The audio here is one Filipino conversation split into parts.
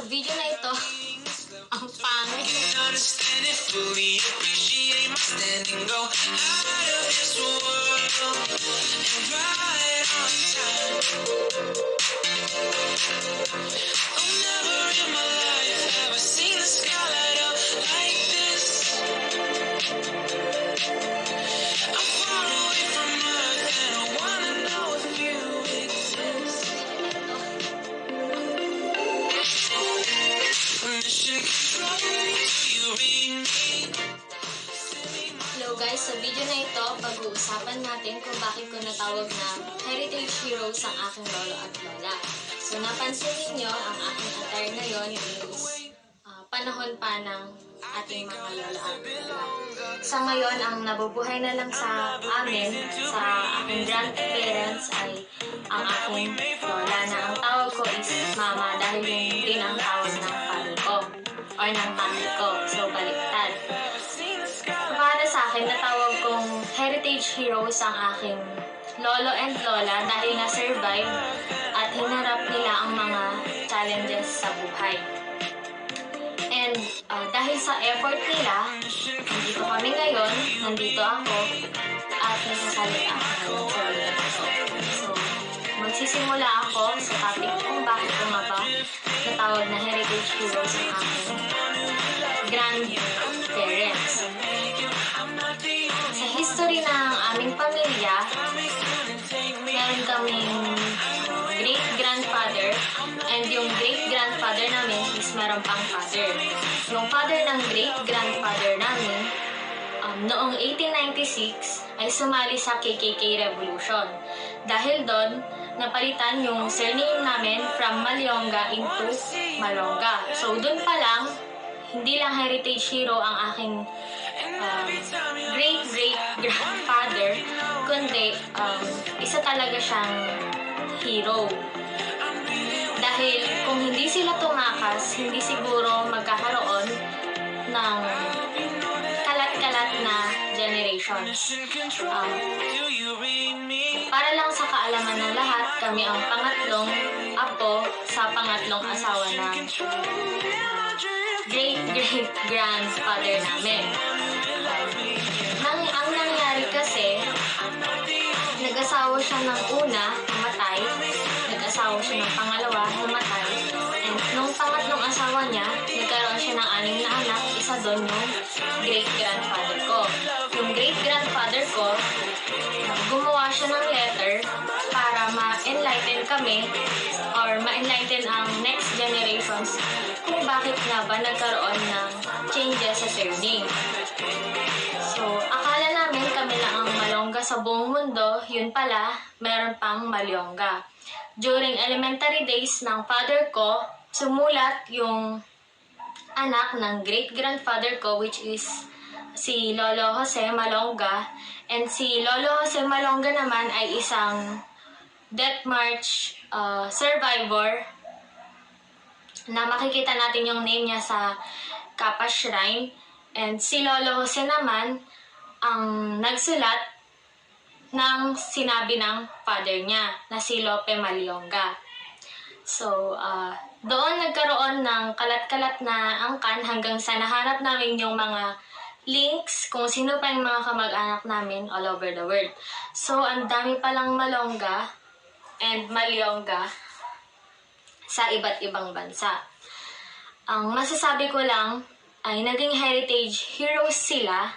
sa video na ito, ang pangit. Hello guys, sa video na ito, pag-uusapan natin kung bakit ko natawag na heritage heroes ang aking lolo at lola. So napansin ninyo, ang aking attire ngayon is panahon pa ng ating mga lola at lola. Sa ngayon, ang nabubuhay na lang sa amin, sa aking grandparents ay ang aking lola na ang tawag ko is mama dahil yun din ang tawag ng father ko or ng tatay ko. So baliktad. Para sa akin, natawag kong heritage heroes ang aking lolo and lola dahil na-survive at hinarap nila ang mga challenges sa buhay. And dahil sa effort nila, nandito kami ngayon, nandito ako, at nagsasalita ako ngayon sa video na ito. So, magsisimula ako sa topic kung bakit ko nga ba natawag na heritage heroes ang aking grandparents. Sa history ng aming pamilya, meron kaming great-grandfather and yung great-grandfather namin is meron pang father. Yung father ng great-grandfather namin, noong 1896 ay sumali sa KKK Revolution. Dahil doon, napalitan yung surname namin from Malyonga into Malonga. So doon pa lang, hindi lang heritage hero ang aking great-great-grandfather, kundi isa talaga siyang hero. Dahil kung hindi sila tumakas, hindi siguro magkakaroon ng kalat-kalat na generations. Para lang sa kaalaman ng lahat, kami ang pangatlong apo sa pangatlong asawa ng great-great-grandfather namin. Ang nangyari kasi, nag-asawa siya ng una, namatay. Nag-asawa siya ng pangalawa, namatay. And nung pangatlong asawa niya, nagkaroon siya ng 6 na anak. Isa doon yung great-grandfather ko. Yung great-grandfather ko, gumawa siya ng letter para ma-enlighten kami or ma-enlighten ang next generations kung bakit nga ba nagkaroon ng changes sa surname. So, akala namin kami lang ang Malonga sa buong mundo, yun pala, meron pang Malyonga. During elementary days ng father ko, sumulat yung anak ng great-grandfather ko, which is si Lolo Jose Malonga. And si Lolo Jose Malonga naman ay isang Death March survivor na makikita natin yung name niya sa Kappa Shrine. And si Lolo Jose naman ang nagsulat ng sinabi ng father niya na si Lope Malyonga. So, doon nagkaroon ng kalat-kalat na angkan hanggang sa nahanap namin yung mga links kung sino pa yung mga kamag-anak namin all over the world. So, ang dami palang Malonga and Malyonga sa iba't ibang bansa. Ang masasabi ko lang ay naging heritage heroes sila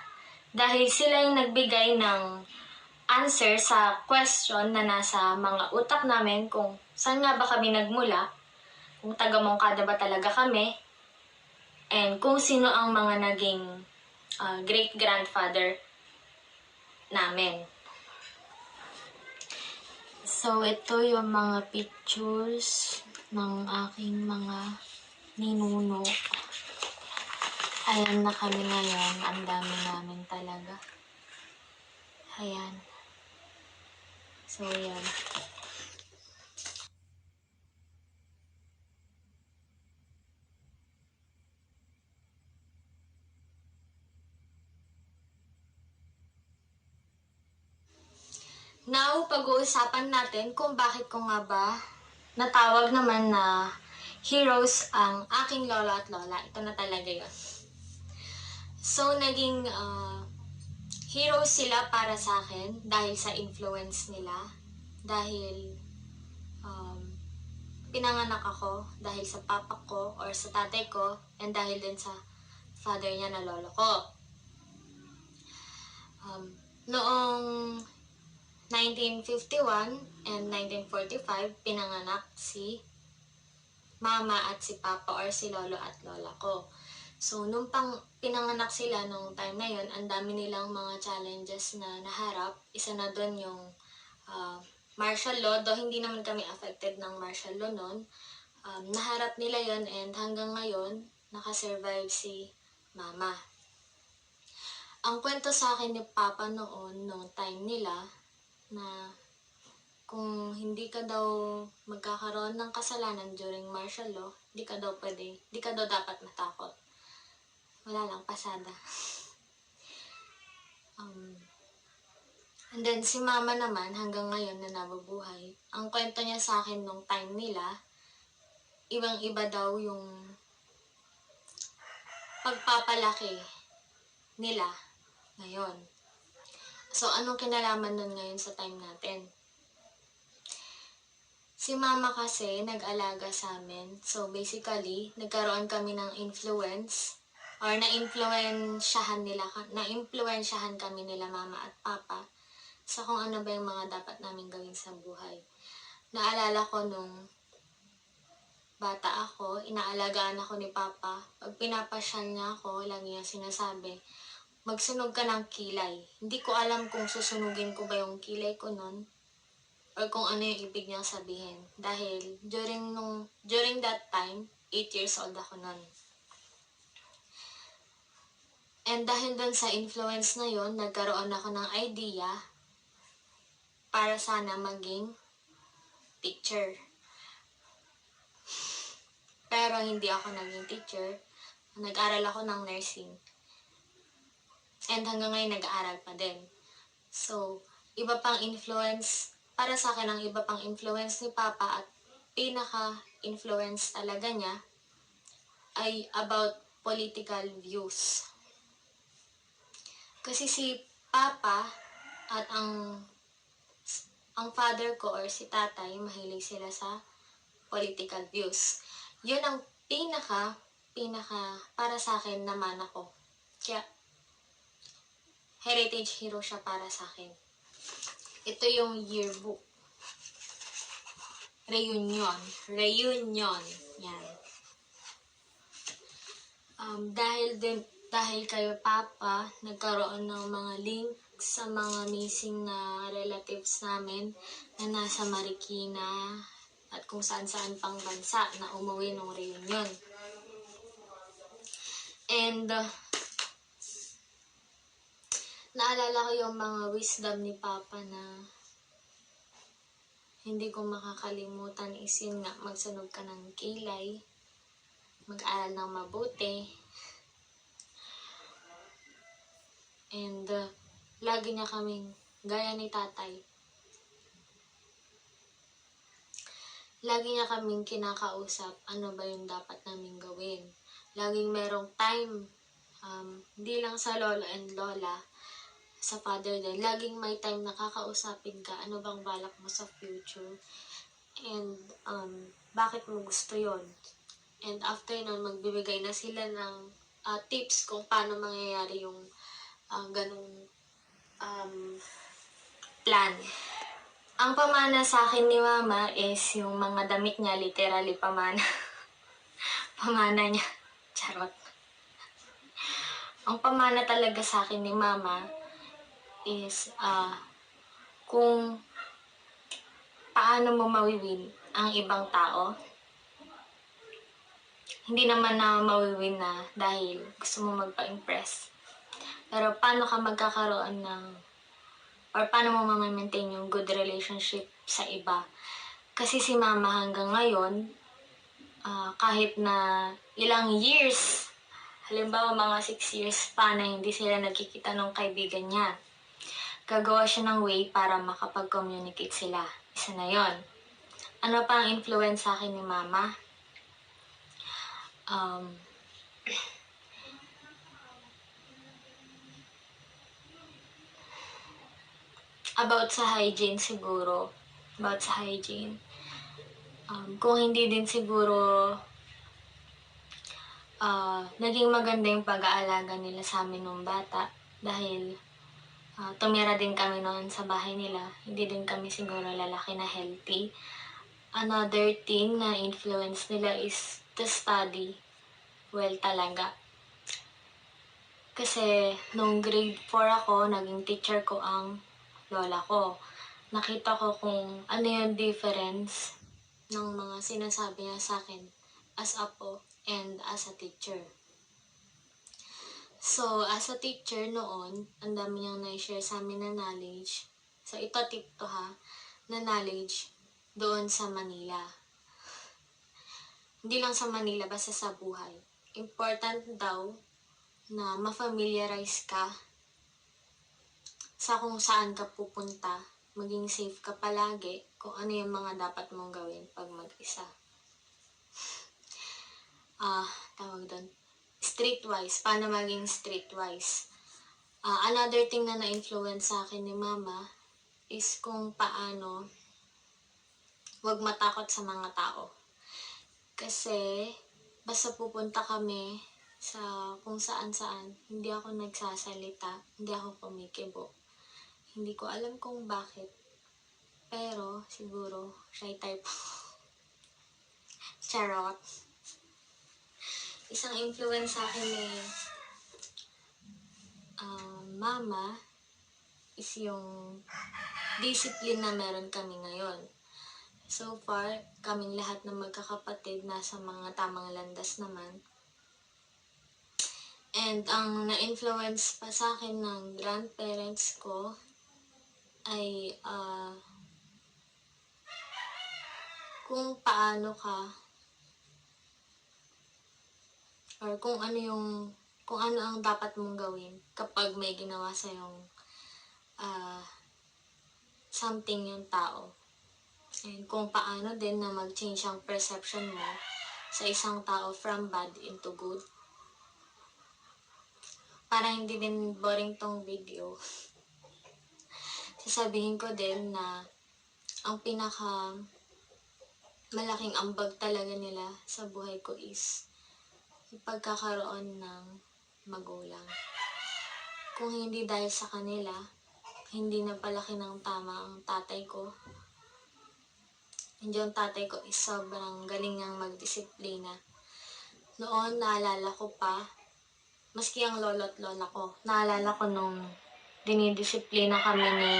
dahil sila yung nagbigay ng answer sa question na nasa mga utak namin kung saan nga ba kami nagmula, kung taga-Mongkada ba talaga kami, and kung sino ang mga naging great-grandfather namin. So, ito yung mga pictures ng aking mga ninuno. Ayan na kami ngayon. Ang dami namin talaga. Ayan. So, yan. Now, pag-uusapan natin kung bakit ko nga ba natawag naman na heroes ang aking lolo at lola. Ito na talaga yun. So, naging heroes sila para sa akin dahil sa influence nila. Dahil pinanganak ako dahil sa papa ko or sa tatay ko, and dahil din sa father niya na lolo ko. Noong 1951 and 1945, pinanganak si mama at si papa or si lolo at lola ko. So, nung pinanganak sila nung time na yun, ang dami nilang mga challenges na naharap. Isa na doon yung martial law, though hindi naman kami affected ng martial law noon. Naharap nila yon, and hanggang ngayon, nakasurvive si mama. Ang kwento sa akin ni papa noon, nung time nila, na kung hindi ka daw magkakaroon ng kasalanan during martial law, hindi ka daw dapat matakot. Wala lang, pasada. And then si mama naman, hanggang ngayon na nabubuhay, ang kwento niya sa akin nung time nila, ibang-iba daw yung pagpapalaki nila ngayon. So, anong kinalaman nun ngayon sa time natin? Si mama kasi nag-alaga sa amin. So, basically, nagkaroon kami ng influence or na-influensyahan kami nila mama at papa sa kung ano ba yung mga dapat namin gawin sa buhay. Naalala ko nung bata ako, inaalagaan ako ni papa. Pag pinapasyal niya ako, lagi niya sinasabi, magsunog ka ng kilay. Hindi ko alam kung susunugin ko ba yung kilay ko nun or kung ano yung ibig niyang sabihin. Dahil during that time, 8 years old ako nun. And dahil dun sa influence na yon, nagkaroon ako ng idea para sana maging teacher. Pero hindi ako naging teacher. Nag-aral ako ng nursing. And hanggang ngayon nag-aaral pa din. So, iba pang influence, para sa akin ang iba pang influence ni Papa at pinaka-influence talaga niya ay about political views. Kasi si Papa at ang father ko or si tatay, mahilig sila sa political views. Yun ang pinaka para sa akin naman ako. Kaya, heritage hero siya para sa akin. Ito yung yearbook. Reunion. Yan. Dahil kayo Papa, nagkaroon ng mga links sa mga missing na relatives namin na nasa Marikina at kung saan-saan pang bansa na umuwi ng reunion. And naalala ko yung mga wisdom ni Papa na hindi ko makakalimutan is yun nga, magsunog ka ng kilay, mag-aral ng mabuti, and lagi niya kaming, gaya ni tatay, lagi niya kaming kinakausap ano ba yung dapat naming gawin. Laging merong time, hindi lang sa lolo and lola, sa father din, laging may time na kakausapin ka, ano bang balak mo sa future, and bakit mo gusto yon. And after nun, magbibigay na sila ng tips kung paano mangyayari yung ganung plan. Ang pamana sa akin ni Mama is yung mga damit niya, literally pamana. Pamana niya. Charot. Ang pamana talaga sa akin ni Mama is kung paano mo mawiwin ang ibang tao. Hindi naman na mawiwin na dahil gusto mo magpa-impress. Pero paano ka magkakaroon ng or paano mo ma-maintain yung good relationship sa iba. Kasi si Mama hanggang ngayon, kahit na ilang years, halimbawa mga 6 years pa na hindi sila nagkikita ng kaibigan niya, gagawa siya ng way para makapag-communicate sila. Isa na yon. Ano pa ang influence sa akin ni Mama? Um, about sa hygiene siguro. About sa hygiene. Kung hindi din siguro naging maganda yung pag-aalaga nila sa amin nung bata dahil tumira din kami noon sa bahay nila. Hindi din kami siguro lalaki na healthy. Another thing na influence nila is to study well talaga. Kasi nung grade 4 ako, naging teacher ko ang lola ko. Nakita ko kung ano yung difference ng mga sinasabi niya sa akin as a po and as a teacher. So, as a teacher noon, ang dami niyang na-share sa amin na knowledge. So, ito tip to ha, na knowledge doon sa Manila. Hindi lang sa Manila, basta sa buhay. Important daw na ma-familiarize ka sa kung saan ka pupunta, maging safe ka palagi kung ano yung mga dapat mong gawin pag mag-isa. Tawag doon, streetwise, paano maging streetwise. Another thing na na-influence sa akin ni mama is kung paano wag matakot sa mga tao. Kasi basta pupunta kami sa kung saan-saan, hindi ako nagsasalita, hindi ako kumikibo. Hindi ko alam kung bakit, pero siguro shy type. Charot. Isang influence sa akin ni mama is yung discipline na meron kami ngayon. So far, kaming lahat ng magkakapatid nasa mga tamang landas naman. And ang na-influence pa sa akin ng grandparents ko ay kung paano ka or kung ano ang dapat mong gawin kapag may ginawa sa yung something yung tao. And kung paano din na mag-change ang perception mo sa isang tao from bad into good. Para hindi din boring tong video, sasabihin ko din na ang pinaka malaking ambag talaga nila sa buhay ko is yung pagkakaroon ng magulang. Kung hindi dahil sa kanila, hindi na palaki ng tama ang tatay ko. Hindi yung tatay ko is sobrang galing niyang magdisiplina. Noon, naalala ko pa, maski ang lolo at lola ko, naalala ko nung dinidisiplina kami ni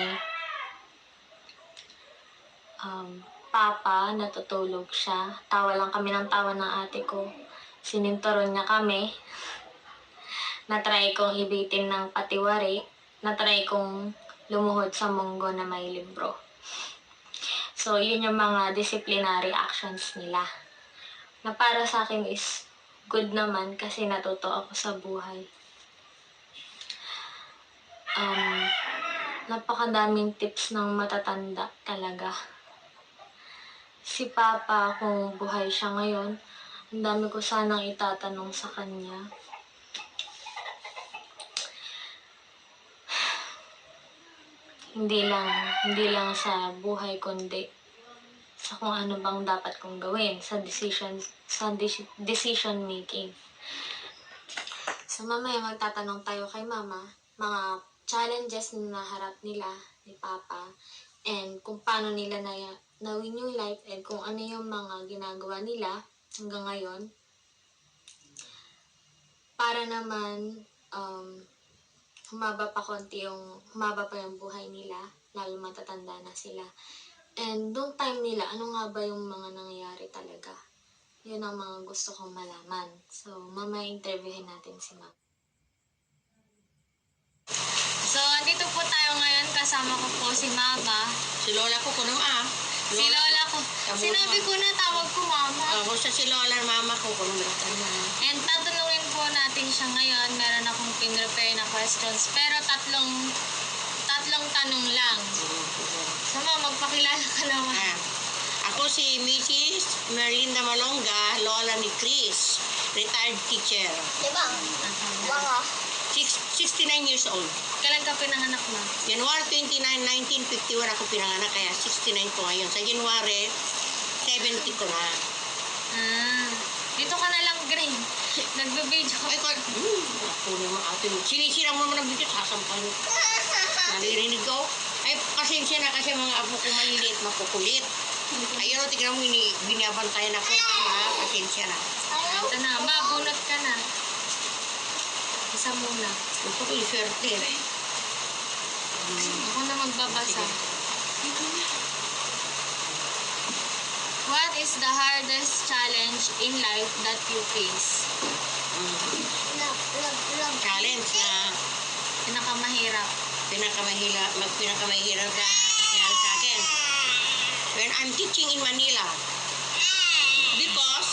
papa, natutulog siya. Tawa lang kami ng tawa ng ate ko. Sininturon niya kami. Natry kong ibitin ng patiwari. Natry kong lumuhod sa munggo na may libro. So, yun yung mga disciplinary actions nila. Na para sa akin is good naman kasi natuto ako sa buhay. Napakadaming tips ng matatanda talaga. Si Papa, kung buhay siya ngayon, ang dami ko sanang itatanong sa kanya. Hindi lang sa buhay kundi sa kung ano bang dapat kong gawin sa decision making. So mamaya magtatanong tayo kay mama, mga challenges na naharap nila ni Papa and kung paano nila na-win yung life and kung ano yung mga ginagawa nila hanggang ngayon para naman humaba pa yung buhay nila, lalo matatanda na sila. And nung time nila, ano nga ba yung mga nangyayari talaga? Yun ang mga gusto kong malaman. So, mamaya interviewin natin si Ma'am. So, andito po tayo ngayon. Kasama ko po si Mama. Si Lola ko kuno Si Lola ko. Sinabi ko na tawag ko Mama. Ako sa si Lola, mama ko kuno And tatanungin po natin siya ngayon. Meron akong pin-prepare na questions. Pero tatlong tanong lang. So, Mama, magpakilala ka naman. Ako si Mrs. Merlinda Malonga, Lola ni Chris. retired teacher. Diba? Baka. 69 years old. Kailan ka pinanganak na? January 29, 1951 ako pinanganak, kaya 69 ko ngayon. Sa January, 70 ko na. Dito ka na lang, Gray. Nagbe-video ka. Ay, ako naman ate mo. Sinisirang mo naman ang video, sasampal mo. Naririnig ko. Ay, pasensya na kasi mga apo ko maliliit, makukulit. Ayun, tignan mo, binabantayan ako. Mama, pasensya na. Ito na, mabunot ka na. Isa muna. Gusto ko yung swerte. Ako na magbabasa. What is the hardest challenge in life that you face? Challenge na Pinakamahirap. pinakamahirap na nangyari sa akin. When I'm teaching in Manila. Because,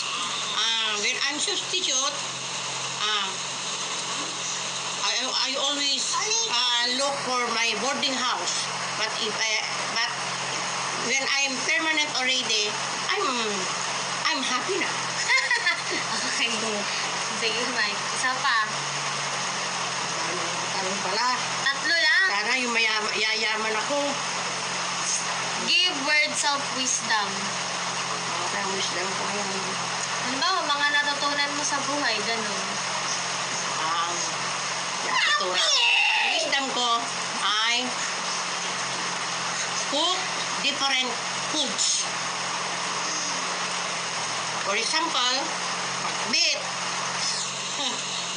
when I'm substitute, I always look for my boarding house. But when I'm permanent already, I'm happy na. Okay. Sige, Mike. Isa pa. Tanong pala. Tatlo lang. Sana yung yayaman ako. Give words of wisdom. Ang wisdom ko ngayon. Ano ba, mga natutunan mo sa buhay, ganun. Ang wisdom ko ay cook different foods. For example, pakbit,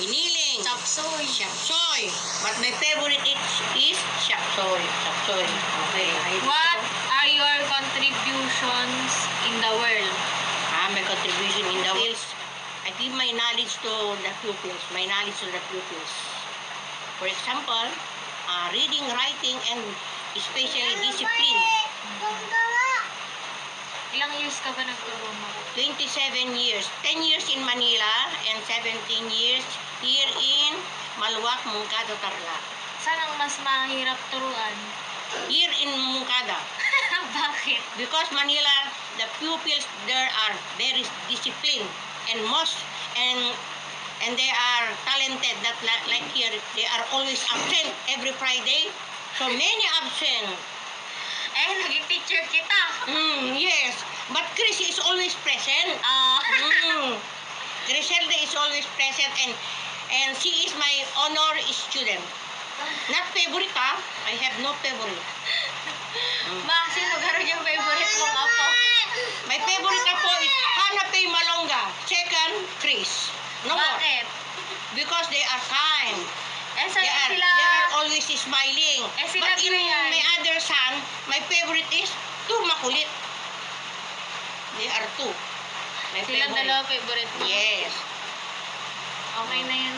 giniling, Chop suey. chapsoy. But my favorite is chapsoy. Chapsoy. Okay. What are your contributions in the world? My contribution in the world. I give my knowledge to the pupils. My knowledge to the pupils. For example, reading, writing, and especially discipline. Ilang years ka ba nagturo mo? 27 years. 10 years in Manila and 17 years here in Malwak, Mungkada, Tarlac. Saan ang mas mahirap turuan? Here in Mungkada. Bakit? Because Manila, the pupils there are very disciplined and and they are talented. That like here, they are always absent every Friday. So many absent. Eh, naging teacher kita. Yes. But Chris is always present. Griselda is always present and she is my honor student. Not favorite ha. I have no favorite. Ma, sino gano'n yung favorite mong apo? My favorite apo is Hannah Pay Malonga. Second, Chris. No more. Bakit? Because they are kind. Eh, They sa'yo are, sila... they are always smiling. Eh, sila But in Grian. my other son, my favorite is two makulit. They are two. My Silang favorite. dalawa favorite mo? Yes. Okay na yun,